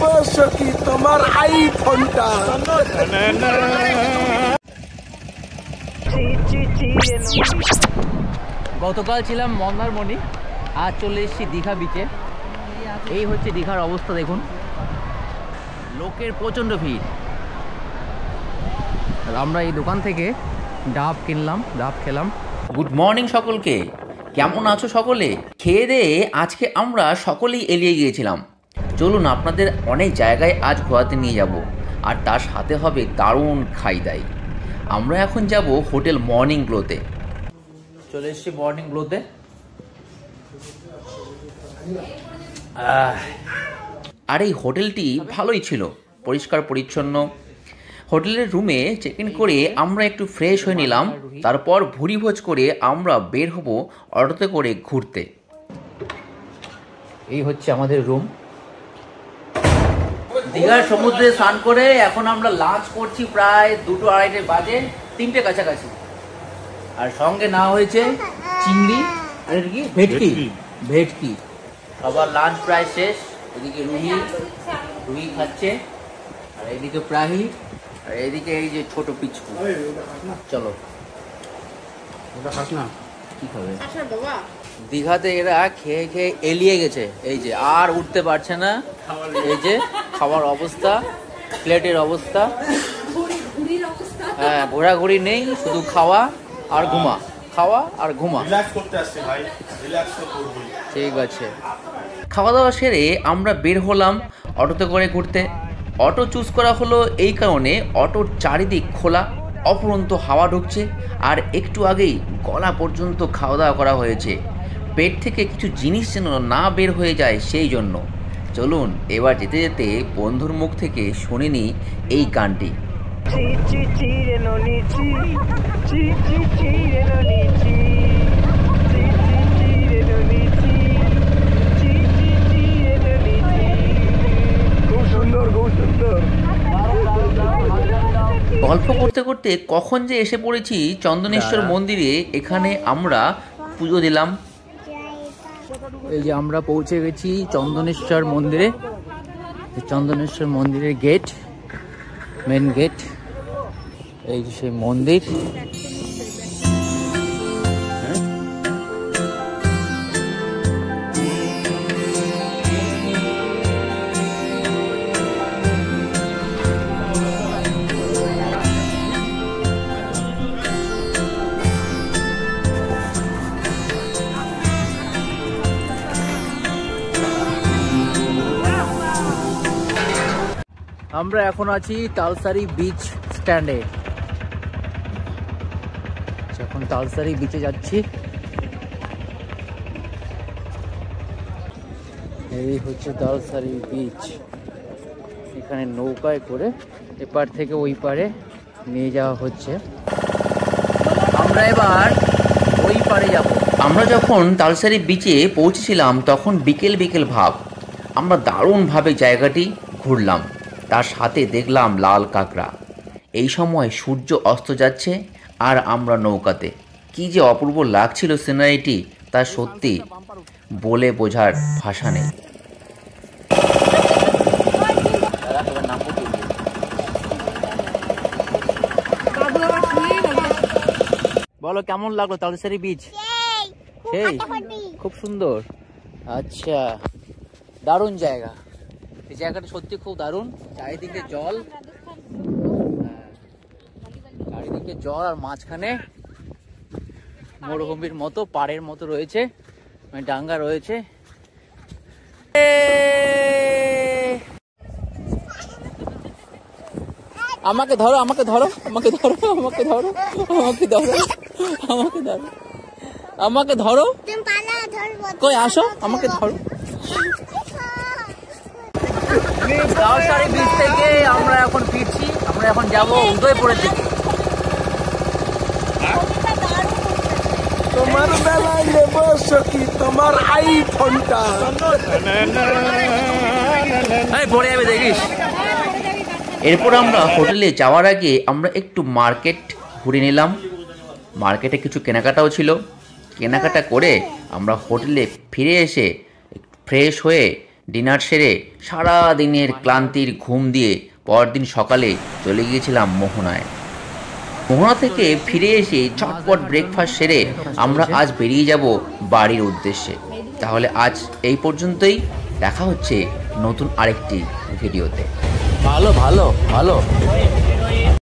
বসো কি তোমার আইফোনটা। গতকাল ছিলাম মন্দারমণি, আজ চলে এসেছি দীঘা বিচে। এই হচ্ছে দীঘার অবস্থা, দেখুন লোকের প্রচণ্ড ভিড়। আর আমরা এই দোকান থেকে ডাব কিনলাম, ডাব খেলাম। গুড মর্নিং সকলকে, কেমন আছো সকলে? খেয়ে দিয়ে আজকে আমরা সকলেই এলিয়ে গিয়েছিলাম। চলুন আপনাদের অনেক জায়গায় আজ ঘোরাতে নিয়ে যাব, আর তার সাথে হবে দারুণ খাইদাই। আমরা এখন যাব হোটেল মর্নিং গ্লোতে। চলে এসেছি মর্নিং গ্লোতে। আর এই হোটেলটি ভালোই ছিল, পরিষ্কার পরিচ্ছন্ন। হোটেলের রুমে চেক ইন করে আমরা একটু ফ্রেশ হয়ে নিলাম, তারপর ভুরিভোজ করে আমরা বের হব অটোতে করে ঘুরতে। এই হচ্ছে আমাদের রুম। দীঘার সমুদ্রে স্নান করে এখন আমরা লাঞ্চ করছি, প্রায় 2-2:30 বাজে, 3টে কাছাকাছি। আর সঙ্গে না হয়েছে চিংড়ি আর কি ভেটকি, ভেটকি। আবার লাঞ্চ প্রায় শেষ। এদিকে রুহি খাচ্ছে, আর এদিকে প্রাহি, আর এদিকে এই যে ছোট পিচকু। চলো ওটা খাস না, কি খাবে? দীঘাতে এরা খেয়ে খেয়ে এলিয়ে গেছে, এই যে আর উঠতে পারছে না। এই যে খাওয়ার অবস্থা, প্লেটের অবস্থা। হ্যাঁ, ঘোরাঘুরি নেই, শুধু খাওয়া আর ঘুমা, খাওয়া আর ঘুমা। ঠিক আছে। খাওয়া দাওয়া সেরে আমরা বের হলাম অটোতে করে ঘুরতে। অটো চুজ করা হলো এই কারণে, অটোর চারিদিক খোলা, অফুরন্ত হাওয়া ঢুকছে, আর একটু আগেই গলা পর্যন্ত খাওয়া দাওয়া করা হয়েছে। পেট থেকে কিছু জিনিস যেন না বের হয়ে যায় সেই জন্য। চলুন এবার যেতে যেতে বন্ধুর মুখ থেকে শুনে নিই এই গানটি। গল্প করতে করতে কখন যে এসে পড়েছি চন্দনেশ্বর মন্দিরে। এখানে আমরা পুজো দিলাম। এই যে আমরা পৌঁছে গেছি চন্দনেশ্বর মন্দিরে। চন্দনেশ্বর মন্দিরের গেট, মেন গেট। এই যে সেই মন্দির। আমরা এখন আছি তালসারি বিচ স্ট্যান্ডে। এখন তালসারি বিচে যাচ্ছি। এই হচ্ছে তালসারি বিচ। এখানে নৌকায় করে এপার থেকে ওই পারে নিয়ে যাওয়া হচ্ছে। আমরা এবার ওই পারে যাব। আমরা যখন তালসারি বিচে পৌঁছেছিলাম তখন বিকেল বিকেল ভাব। আমরা দারুণভাবে জায়গাটি ঘুরলাম, তার সাথে দেখলাম লাল কাঁকড়া। এই সময় সূর্য অস্ত যাচ্ছে আর আমরা নৌকাতে। কি যে অপূর্ব লাগছিল সিনারিটি, তা সত্যি বলে বোঝার ভাষা নেই। বলো কেমন লাগলো তালসারি বিচ? সেই খুব সুন্দর। আচ্ছা, দারুণ জায়গা। এই জায়গাটা সত্যি খুব দারুণ। চারিদিকে জল, চারিদিকে জল, আর মাঝখানে মরুভূমির মতো পাড়ের মতো রয়েছে, মানে ডাঙ্গা রয়েছে। আমাকে ধরো, আমাকে ধরো, আমাকে ধরো, আমাকে ধরো, আমাকে ধরো, আমাকে ধরো, আমাকে ধরো। কই আসো, আমাকে ধরো। তালসারি বিচ থেকে আমরা এখন ফিরছি। আমরা এখন যাব উদয়পুরের দিকে। তোমার বেলায় নেব সখী তোমার আইফোনটা। পড়ে যাবে দেখিস। এরপর আমরা হোটেলে যাওয়ার আগে আমরা একটু মার্কেট ঘুরে নিলাম। মার্কেটে কিছু কেনাকাটাও ছিল। কেনাকাটা করে আমরা হোটেলে ফিরে এসে ফ্রেশ হয়ে ডিনার সেরে সারা দিনের ক্লান্তির ঘুম দিয়ে পরদিন সকালে চলে গিয়েছিলাম মোহনায়। মোহনা থেকে ফিরে এসে চটপট ব্রেকফাস্ট সেরে আমরা আজ বেরিয়ে যাব বাড়ির উদ্দেশ্যে। তাহলে আজ এই পর্যন্তই, দেখা হচ্ছে নতুন আরেকটি ভিডিওতে। ভালো ভালো ভালো।